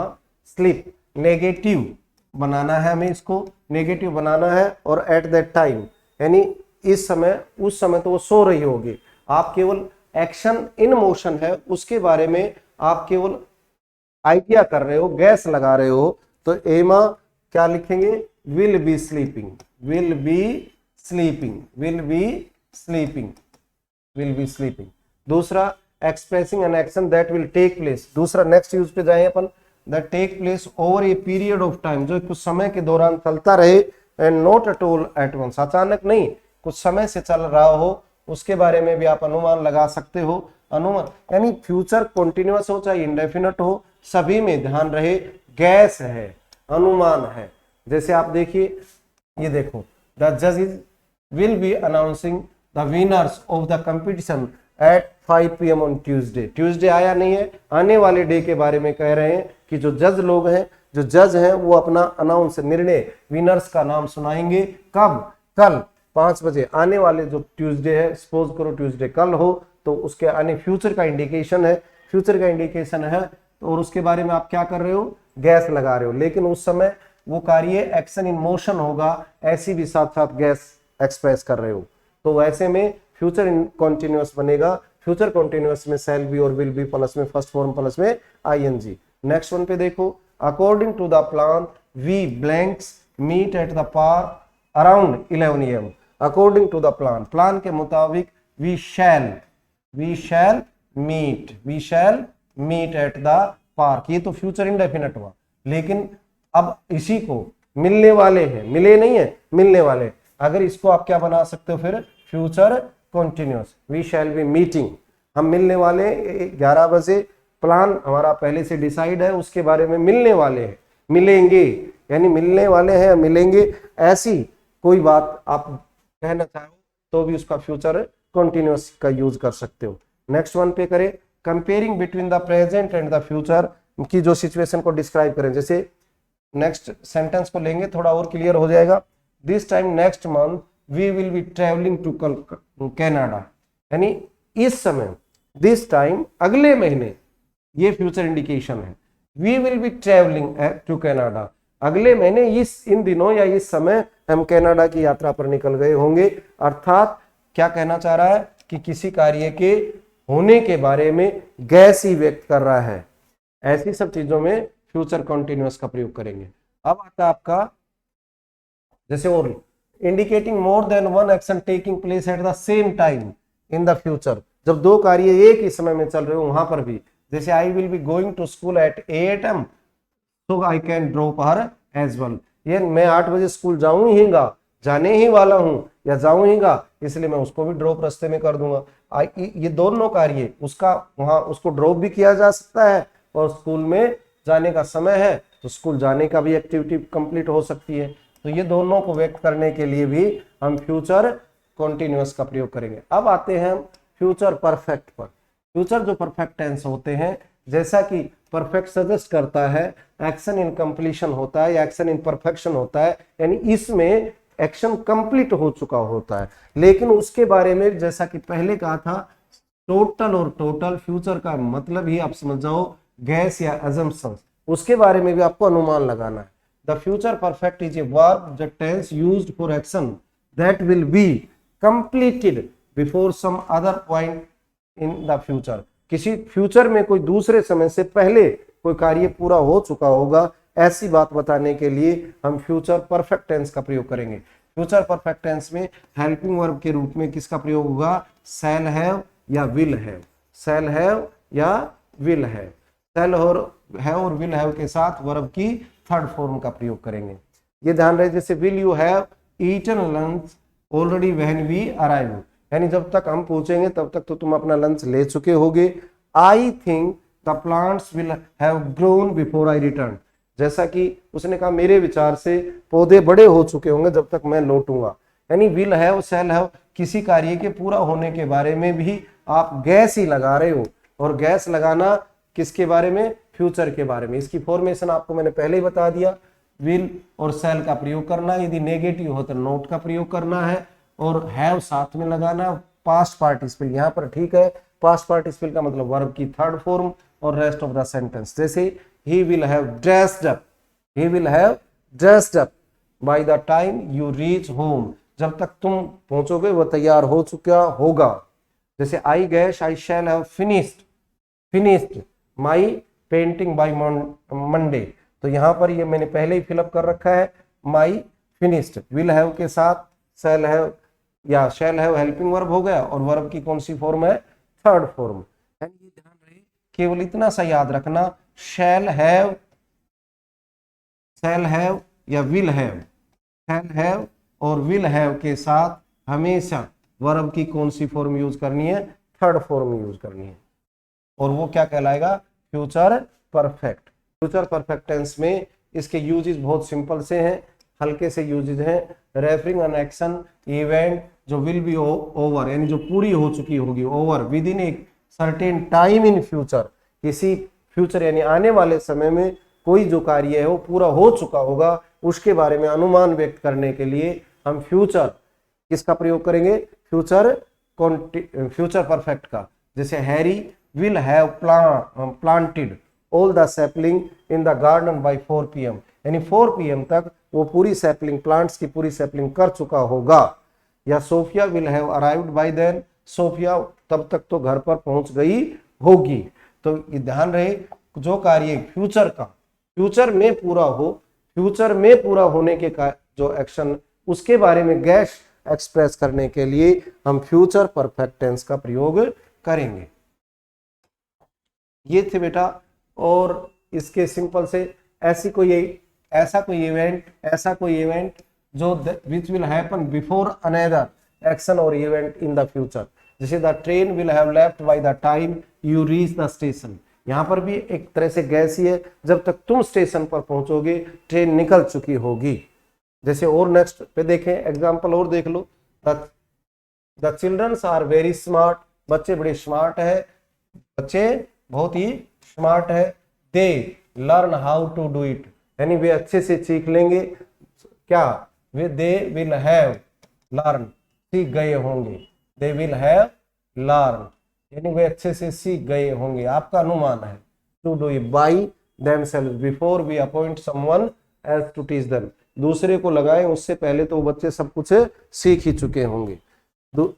स्लीप, नेगेटिव बनाना है हमें, इसको नेगेटिव बनाना है। और एट दैट टाइम यानी इस समय, उस समय तो वो सो रही होगी, आप केवल एक्शन इन मोशन है उसके बारे में आप केवल आइडिया कर रहे हो, गैस लगा रहे हो। तो एमा क्या लिखेंगे, will be sleeping, will be sleeping, will be sleeping, will be sleeping. दूसरा, expressing an action that will take place, दूसरा नेक्स्ट यूज पे जाए अपन, that take place over a period of time, जो कुछ समय के दौरान चलता रहे, and not at all at once, अचानक नहीं, कुछ समय से चल रहा हो, उसके बारे में भी आप अनुमान लगा सकते हो। अनुमान यानी फ्यूचर कंटिन्यूअस हो चाहे इंडेफिनिट हो, सभी में ध्यान रहे गैस है, अनुमान है। जैसे आप देखिए, ये देखो, द जज will be announcing the winners of the competition eight 5 PM on Tuesday. Tuesday आया नहीं है, आने वाले डे के बारे में कह रहे हैं कि जो जज लोग हैं, जो जज हैं, वो अपना अनाउंस, निर्णय, विनर्स का नाम सुनाएंगे कब, कल 5 बजे। आने वाले जो ट्यूसडे है, सपोज करो ट्यूसडे कल हो, तो उसके आने फ्यूचर का इंडिकेशन है, फ्यूचर का इंडिकेशन है, और उसके बारे में आप क्या कर रहे हो, गैस लगा रहे हो। लेकिन उस समय वो कार्य एक्शन इन मोशन होगा, ऐसी भी साथ साथ गैस एक्सप्रेस कर रहे हो, तो वैसे में फ्यूचर कॉन्टिन्यूअस बनेगा। फ्यूचर कॉन्टिन्यूअस में शैल बी और विल बी प्लस में फर्स्ट फॉर्म प्लस में आईएनजी। नेक्स्ट वन पे देखो, according to the plan we blanks meet at the park around 11 AM। According to the plan, plan के मुताबिक we shall meet at the park, ये तो future indefinite हुआ। लेकिन अब इसी को मिलने वाले हैं, मिले नहीं है, मिलने वाले, अगर इसको आप क्या बना सकते हो फिर, future continuous, we shall be meeting, हम मिलने वाले 11 बजे, प्लान हमारा पहले से डिसाइड है, उसके बारे में मिलने वाले हैं, मिलेंगे, यानी मिलने वाले हैं, मिलेंगे, ऐसी कोई बात आप कहना चाहो तो भी उसका फ्यूचर कंटिन्यूअस का यूज कर सकते हो। नेक्स्ट वन पे करें, comparing between the present and the future की जो सिचुएशन को डिस्क्राइब करें। जैसे नेक्स्ट सेंटेंस को लेंगे, थोड़ा और क्लियर हो जाएगा। This time next month we will be travelling to Canada, यानी इस समय, दिस टाइम अगले महीने, ये फ्यूचर इंडिकेशन है। We will be travelling to Canada, अगले महीने, इन दिनों या इस समय हम कनाडा की यात्रा पर निकल गए होंगे। अर्थात क्या कहना चाह रहा है कि किसी कार्य के होने के बारे में गैस ही व्यक्त कर रहा है। ऐसी सब चीजों में फ्यूचर कंटिन्यूअस का प्रयोग करेंगे। अब आता है आपका जैसे और indicating more than one action taking place at the same time in the future, जब दो कार्य एक ही समय में चल रहे हो वहां पर भी। जैसे I will be going to school at 8 AM, so I can drop her as well, ये मैं 8 बजे स्कूल जाऊंगा, जाने ही वाला हूं या जाऊंगा, इसलिए मैं उसको भी ड्रॉप रास्ते में कर दूंगा। ये दोनों कार्य, उसका वहां उसको ड्रॉप भी किया जा सकता है, और स्कूल में जाने का समय है तो स्कूल जाने का भी एक्टिविटी कंप्लीट हो सकती है। तो ये दोनों को व्यक्त करने के लिए भी हम फ्यूचर कॉन्टिन्यूअस का प्रयोग करेंगे। अब आते हैं फ्यूचर परफेक्ट पर। फ्यूचर जो परफेक्ट टेंस होते हैं, जैसा कि परफेक्ट सजेस्ट करता है, एक्शन इन कंप्लीशन होता है या एक्शन इन परफेक्शन होता है, यानी इसमें एक्शन कंप्लीट हो चुका होता है। लेकिन उसके बारे में जैसा कि पहले कहा था, टोटल और टोटल फ्यूचर का मतलब ही आप समझ जाओ गैस या अजम्पशन, उसके बारे में भी आपको अनुमान लगाना है। The future perfect is a verb the tense used for action that will be completed before some other point in the future, किसी फ्यूचर में कोई दूसरे समय से पहले कोई कार्य पूरा हो चुका होगा, ऐसी बात बताने के लिए हम फ्यूचर परफेक्ट टेंस का प्रयोग करेंगे। फ्यूचर परफेक्ट टेंस में हेल्पिंग वर्ब के रूप में किसका प्रयोग होगा, शैल हैव या विल हैव, शैल हैव या विल हैव, शैल और विल हैव के साथ वर्ब की थर्ड फॉर्म का प्रयोग करेंगे। ये ध्यान रहे, जैसे will you have eaten lunch already when we arrive, यानी जब तक हम पहुंचेंगे तब तक तो तुम अपना लंच ले चुके होगे। I think the plants will have grown before I return. जैसा कि उसने कहा मेरे विचार से पौधे बड़े हो चुके होंगे जब तक मैं लौटूंगा। यानी विल हैव, शैल हैव, किसी कार्य के पूरा होने के बारे में भी आप गैस ही लगा रहे हो, और गैस लगाना किसके बारे में? फ्यूचर के बारे में। इसकी फॉर्मेशन आपको मैंने पहले ही बता दिया। विल और शैल का प्रयोग करना, यदि नेगेटिव हो तो नोट का प्रयोग करना है, और हैव साथ में लगाना। पास्ट पार्टिसिपल यहाँ पर ठीक है, पास्ट पार्टिसिपल का मतलब वर्ब की थर्ड फॉर्म और रेस्ट ऑफ द सेंटेंस। जैसे he will have dressed up, he will have dressed up by the time you reach home, जब तक तुम पहुंचोगे वह तैयार हो चुका होगा। जैसे आई gas I shall have finished my painting by Monday, तो यहां पर ये मैंने पहले ही फिलअप कर रखा है, माई फिनिश्ड। विल हैव के साथ शैल हैव या शैल हैव हेल्पिंग वर्ब हो गया, और वर्ब की कौन सी फॉर्म है? Third form. ये ध्यान रहे, केवल इतना सा याद रखना, शैल हैव या विल हैव, शैल हैव और विल हैव के साथ हमेशा वर्ब की कौन सी फॉर्म यूज करनी है? थर्ड फॉर्म यूज करनी है, और वो क्या कहलाएगा? Future perfect. Future perfect tense में इसके यूजेस बहुत सिंपल से हैं, हल्के से यूजेस हैं। रेफरिंग एन एक्शन इवेंट जो विल बी ओवर, यानी जो पूरी हो चुकी होगी, over with in a certain time in future, किसी फ्यूचर यानी आने वाले समय में कोई जो कार्य है वो पूरा हो चुका होगा, उसके बारे में अनुमान व्यक्त करने के लिए हम फ्यूचर किसका प्रयोग करेंगे? फ्यूचर परफेक्ट का। जैसे Harry will have planted all the sapling in the garden by 4 PM, यानी 4 PM तक वो पूरी सैपलिंग, प्लांट्स की पूरी सैपलिंग कर चुका होगा। या Sophia will have arrived by then, Sophia तब तक तो घर पर पहुंच गई होगी। तो ये ध्यान रहे, जो कार्य फ्यूचर का फ्यूचर में पूरा हो, फ्यूचर में पूरा होने के जो एक्शन, उसके बारे में गैस एक्सप्रेस करने के लिए हम फ्यूचर परफेक्ट टेंस का प्रयोग करेंगे। ये थे बेटा, और इसके सिंपल से ऐसा कोई इवेंट जो which will happen before another action और इवेंट इन द फ्यूचर। जैसे the train will have left by the time you reach the station, यहाँ पर भी एक तरह से गैस ही है, जब तक तुम स्टेशन पर पहुंचोगे ट्रेन निकल चुकी होगी। जैसे और नेक्स्ट पे देखें एग्जाम्पल और देख लो, the childrens are very smart, बच्चे बड़े स्मार्ट है, बच्चे बहुत ही स्मार्ट है। They learn how to do it, यानी वे अच्छे से सीख लेंगे। क्या? वे दे विल हैव लर्न, सीख गए होंगे। दे विल हैव लर्न, यानी वे अच्छे से सीख गए होंगे, आपका अनुमान है। To do it by themselves before we appoint someone else to teach them, दूसरे को लगाएं उससे पहले तो वो बच्चे सब कुछ सीख ही चुके होंगे।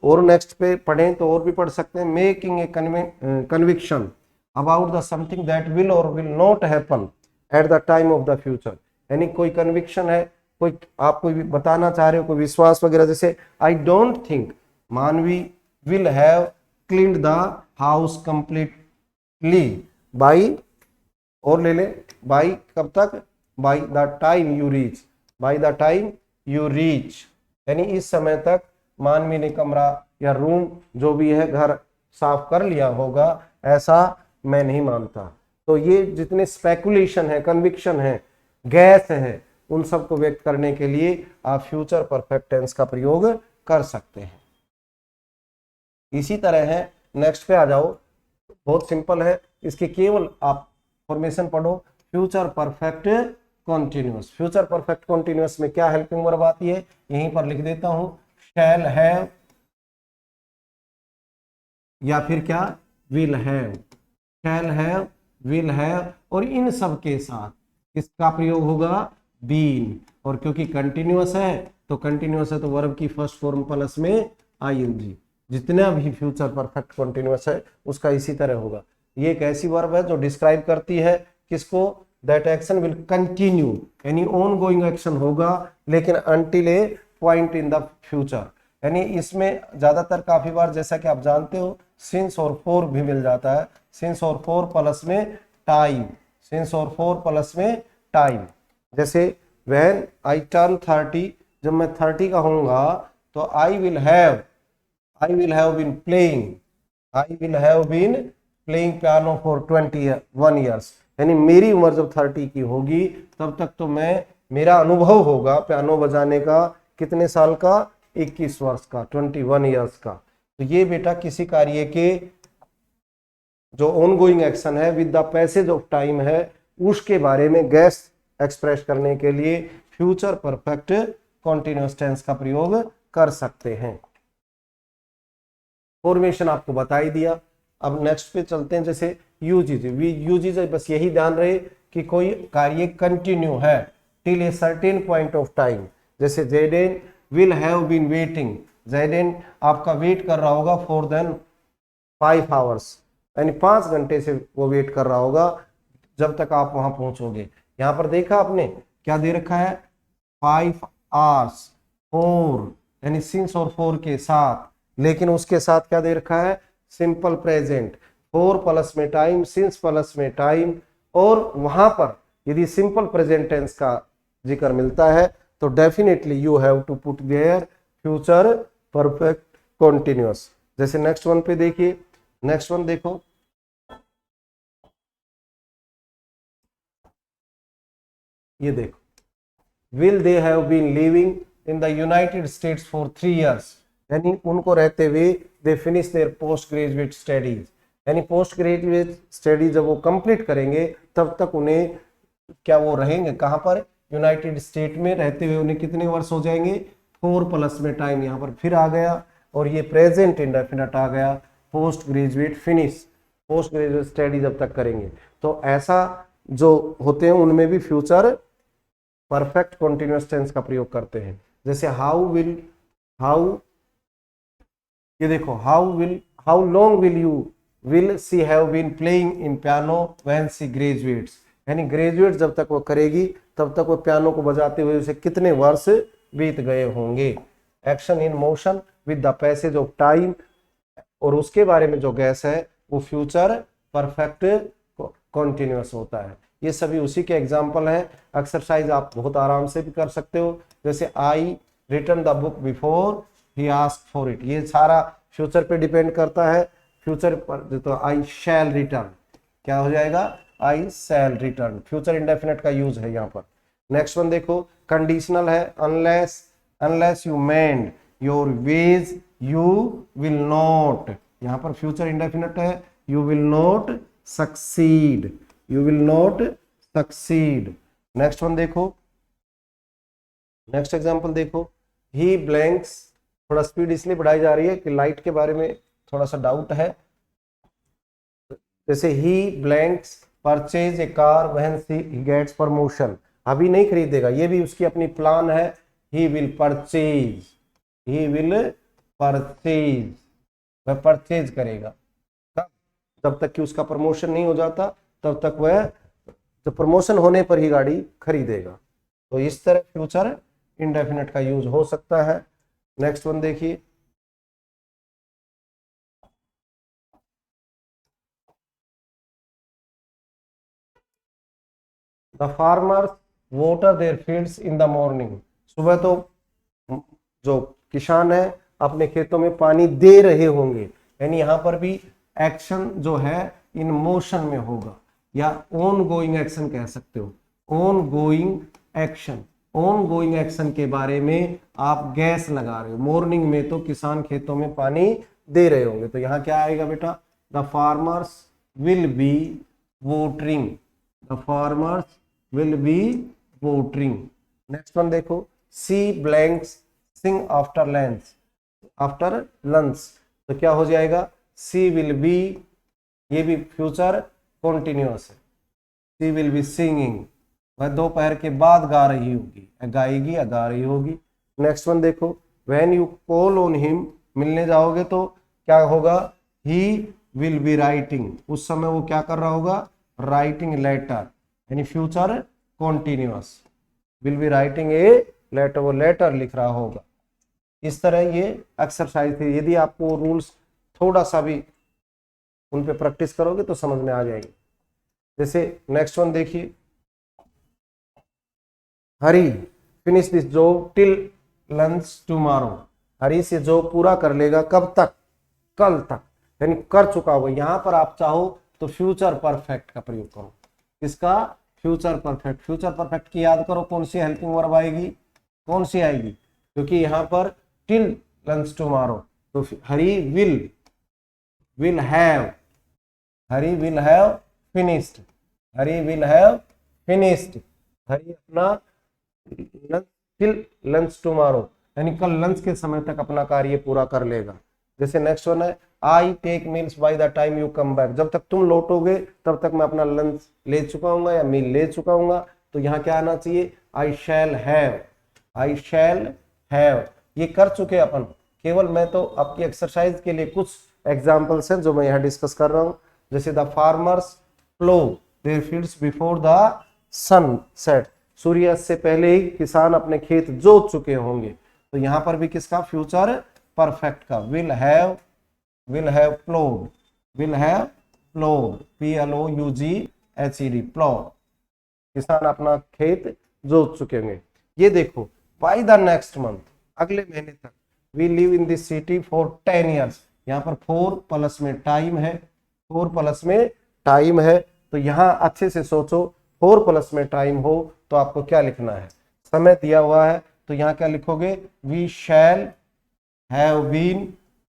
और नेक्स्ट पे पढ़ें तो और भी पढ़ सकते हैं, making a conviction about the something that will और will not happen at the time of the future, यानी कोई कन्विक्शन है, कोई आप कोई बताना चाह रहे हो, कोई विश्वास वगैरह। जैसे आई डोंट थिंक मानवी will have cleaned the house completely by, और ले ले बाई कब तक? By the time you reach, by the time you reach, यानी इस समय तक मानवी ने कमरा या रूम जो भी है घर साफ कर लिया होगा, ऐसा मैं नहीं मानता। तो ये जितने स्पेकुलेशन है, कन्विक्शन है, गैस है, उन सबको व्यक्त करने के लिए आप फ्यूचर परफेक्ट टेंस का प्रयोग कर सकते हैं। इसी तरह है, नेक्स्ट पे आ जाओ, बहुत सिंपल है, इसके केवल आप फॉर्मेशन पढ़ो। Future perfect continuous, future perfect continuous में क्या हेल्पिंग वर्ब आती है, यहीं पर लिख देता हूं, शैल हैव या फिर क्या? Will have, shall have, will have, और इन सब के साथ किसका प्रयोग होगा? बीन। और क्योंकि कंटिन्यूअस है तो वर्ब की फर्स्ट फॉर्म प्लस में आईएनजी। जितना भी फ्यूचर परफेक्ट कॉन्टिन्यूअस है उसका इसी तरह होगा। ये एक ऐसी वर्ब है जो डिस्क्राइब करती है किसको? दैट एक्शन विल कंटिन्यू, यानी ऑन गोइंग एक्शन होगा, लेकिन until A point in the future. यानी इसमें ज्यादातर काफी बार जैसा कि आप जानते हो सिंस और फॉर भी मिल जाता है, सिंस और फॉर प्लस में टाइम, सिंस और फॉर प्लस में टाइम। जैसे व्हेन आई टर्न 30, जब मैं 30 का होऊंगा तो I will have been playing, I will have been playing piano for 21 years, यानी मेरी उम्र जब 30 की होगी तब तक तो मैं, मेरा अनुभव होगा पियानो बजाने का कितने साल का, 21 वर्ष का, 21 ईयर्स का। तो ये बेटा किसी कार्य के जो ऑनगोइंग एक्शन है with the passage of time है, उसके बारे में गैस एक्सप्रेस करने के लिए फ्यूचर परफेक्ट कॉन्टिन्यूअस टेंस का प्रयोग कर सकते हैं। फॉर्मेशन आपको बता ही दिया। अब नेक्स्ट पे चलते हैं, जैसे यूजेज। यूजेज बस यही ध्यान रहे कि कोई कार्य कंटिन्यू है till a certain point of time, जैसे जैडेन विल हैव बीन वेटिंग, जैडेन आपका वेट कर रहा होगा फॉर देन 5 आवर्स, यानी 5 घंटे से वो वेट कर रहा होगा जब तक आप वहां पहुंचोगे। यहां पर देखा आपने क्या दे रखा है, 5 आवर्स, 4 यानी सिंस और 4 के साथ, लेकिन उसके साथ क्या दे रखा है, सिंपल प्रेजेंट, 4 प्लस में टाइम, सिंस प्लस में टाइम। और वहां पर यदि सिंपल प्रेजेंट टेंस का जिक्र मिलता है तो definitely you have to put there future perfect continuous. जैसे नेक्स्ट वन पे देखिए, नेक्स्ट वन देखो, ये देखो, will they have been living in the United States for 3 years, यानी उनको रहते हुए they finish their post graduate studies, यानी पोस्ट ग्रेजुएट स्टडी जब वो कंप्लीट करेंगे तब तक उन्हें क्या वो रहेंगे कहां पर, यूनाइटेड स्टेट में रहते हुए उन्हें कितने वर्ष हो जाएंगे, 4 प्लस में टाइम यहाँ पर फिर आ गया, और ये प्रेजेंट इंडेफिनिट आ गया, post graduate finish, post graduate study जब तक करेंगे। तो ऐसा जो होते हैं उनमें भी फ्यूचर परफेक्ट कॉन्टिन्यूअस टेंस का प्रयोग करते हैं। जैसे हाउ, ये देखो, how long will she have been playing in piano when she graduates, यानी ग्रेजुएट जब तक वो करेगी तब तक वो पियानो को बजाते हुए उसे कितने वर्ष बीत गए होंगे। Action in motion with the passage of time, और उसके बारे में जो गैस है वो फ्यूचर परफेक्ट कॉन्टिन्यूअस होता है। ये सभी उसी के एग्जाम्पल हैं। एक्सरसाइज आप बहुत आराम से भी कर सकते हो, जैसे I return the book before he asked for it, ये सारा फ्यूचर पे डिपेंड करता है। फ्यूचर पर तो आई शैल रिटर्न, क्या हो जाएगा, आई शैल रिटर्न, फ्यूचर इंडेफिनिट का यूज है यहाँ पर। नेक्स्ट वन देखो, कंडीशनल है, unless you mend your ways you will not, यहाँ पर फ्यूचर इंडेफिनिट है, you will not succeed, you will not succeed. Next one देखो, नेक्स्ट एग्जांपल देखो, ही ब्लैंक्स, थोड़ा स्पीड इसलिए बढ़ाई जा रही है कि लाइट के बारे में थोड़ा सा डाउट है। जैसे he blanks purchase a car when he gets promotion, अभी नहीं खरीदेगा, ये भी उसकी अपनी प्लान है, he will purchase, he will purchase, वह परचेज करेगा तब तक कि उसका प्रमोशन नहीं हो जाता, तब तक वह तो प्रमोशन होने पर ही गाड़ी खरीदेगा। तो इस तरह फ्यूचर इंडेफिनिट का यूज हो सकता है। नेक्स्ट वन देखिए, the farmers water there fields in the morning, सुबह तो जो किसान है अपने खेतों में पानी दे रहे होंगे, यानी यहाँ पर भी एक्शन जो है इन मोशन में होगा, या ऑन गोइंग एक्शन कह सकते हो, on going action. On going action के बारे में आप गैस लगा रहे हो, मॉर्निंग में तो किसान खेतों में पानी दे रहे होंगे, तो यहाँ क्या आएगा बेटा, the farmers will be watering, the farmers will be watering. Next one देखो, she blanks sing after lunch, after lunch, तो क्या हो जाएगा, सी विल बी, ये भी फ्यूचर कॉन्टिन्यूअस है, सी विल बी सिंगिंग, वह दोपहर के बाद गा रही होगी, गाएगी या गा रही होगी। नेक्स्ट वन देखो, when you call on him, मिलने जाओगे तो क्या होगा, ही विल बी राइटिंग, उस समय वो क्या कर रहा होगा, राइटिंग लेटर, यानी future continuous, will be writing a letter, वो लेटर लिख रहा होगा। इस तरह ये एक्सरसाइज थी, यदि आपको रूल्स थोड़ा सा भी उन पे प्रैक्टिस करोगे तो समझ में आ जाएगी। जैसे नेक्स्ट वन देखिए, Hari finish this job till lunch tomorrow, Hari से जॉब पूरा कर लेगा कब तक, कल तक, यानी कर चुका होगा। यहां पर आप चाहो तो फ्यूचर परफेक्ट का प्रयोग करो। इसका फ्यूचर परफेक्ट, फ्यूचर परफेक्ट की याद करो कौन सी हेल्पिंग वर्ब आएगी, कौन सी आएगी, क्योंकि यहां पर टिल लंच टुमारो, तो Hari will have, Hari will have finished, Hari will have finished, Hari अपना टिल लंच टुमारो यानी कल लंच के समय तक अपना कार्य पूरा कर लेगा। जैसे नेक्स्ट वन है I take meals by the time you come back, जब तक तुम लौटोगे तब तक मैं अपना लंच ले चुका हूँ या मील ले चुका हूँ। तो यहाँ क्या आना चाहिए, आई shall have, I shall have, ये कर चुके अपन। केवल मैं तो आपकी एक्सरसाइज के लिए कुछ एग्जाम्पल्स हैं जो मैं यहाँ डिस्कस कर रहा हूँ। जैसे the farmers plough their fields before the sun set, सूर्यास्त से पहले ही किसान अपने खेत जोत चुके होंगे। तो यहाँ पर भी किसका, फ्यूचर परफेक्ट का, will have प्लोड, will have प्लोड, PLOUGHED, ploughed, किसान अपना खेत जोत चुके होंगे। ये देखो बाय द नेक्स्ट मंथ, अगले महीने तक, we live in this city for 10 years, यहाँ पर 4 प्लस में टाइम है, 4 प्लस में टाइम है। तो यहाँ अच्छे से सोचो, 4 प्लस में टाइम हो तो आपको क्या लिखना है, समय दिया हुआ है तो यहाँ क्या लिखोगे, we shall have been,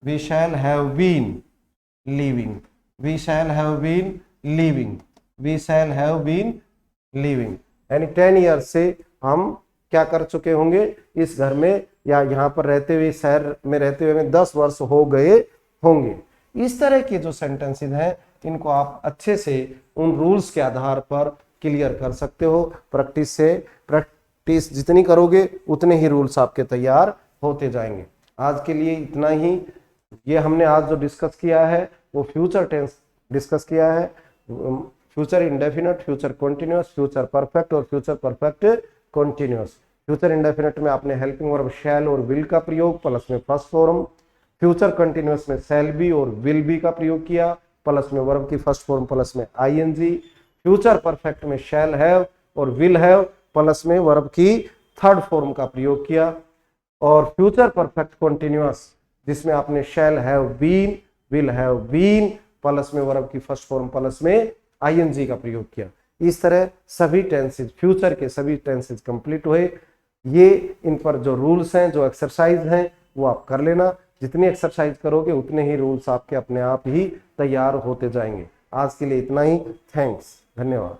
we shall have been living, we shall have been living, we shall have been living, यानी 10 years से हम क्या कर चुके होंगे इस घर में, या यहाँ पर रहते हुए, शहर में रहते हुए हमें 10 वर्ष हो गए होंगे। इस तरह के जो सेंटेंसेस हैं इनको आप अच्छे से उन रूल्स के आधार पर क्लियर कर सकते हो। प्रैक्टिस से, प्रैक्टिस जितनी करोगे उतने ही रूल्स आपके तैयार होते जाएंगे। आज के लिए इतना ही। ये हमने आज जो डिस्कस किया है वो फ्यूचर टेंस डिस्कस किया है, future indefinite, future continuous, future perfect और future perfect continuous. Future indefinite में आपने हेल्पिंग वर्ब शैल और विल का प्रयोग प्लस में फर्स्ट फॉर्म, फ्यूचर कंटीन्यूअस में शैल बी और विल बी का प्रयोग किया प्लस में वर्ब की फर्स्ट फॉर्म प्लस में आईएनजी। फ्यूचर परफेक्ट में शैल हैव और विल हैव प्लस में वर्ब की थर्ड फॉर्म का प्रयोग किया। और फ्यूचर परफेक्ट कंटीन्यूअस जिसमें आपने shall have been, will have been plus में वर्ब की फर्स्ट फॉर्म प्लस में आईएनजी का प्रयोग किया। इस तरह सभी टेंसेज, फ्यूचर के सभी टेंसेज कंप्लीट हुए। ये इन पर जो रूल्स हैं, जो एक्सरसाइज हैं वो आप कर लेना। जितनी एक्सरसाइज करोगे उतने ही रूल्स आपके अपने आप ही तैयार होते जाएंगे। आज के लिए इतना ही। थैंक्स, धन्यवाद।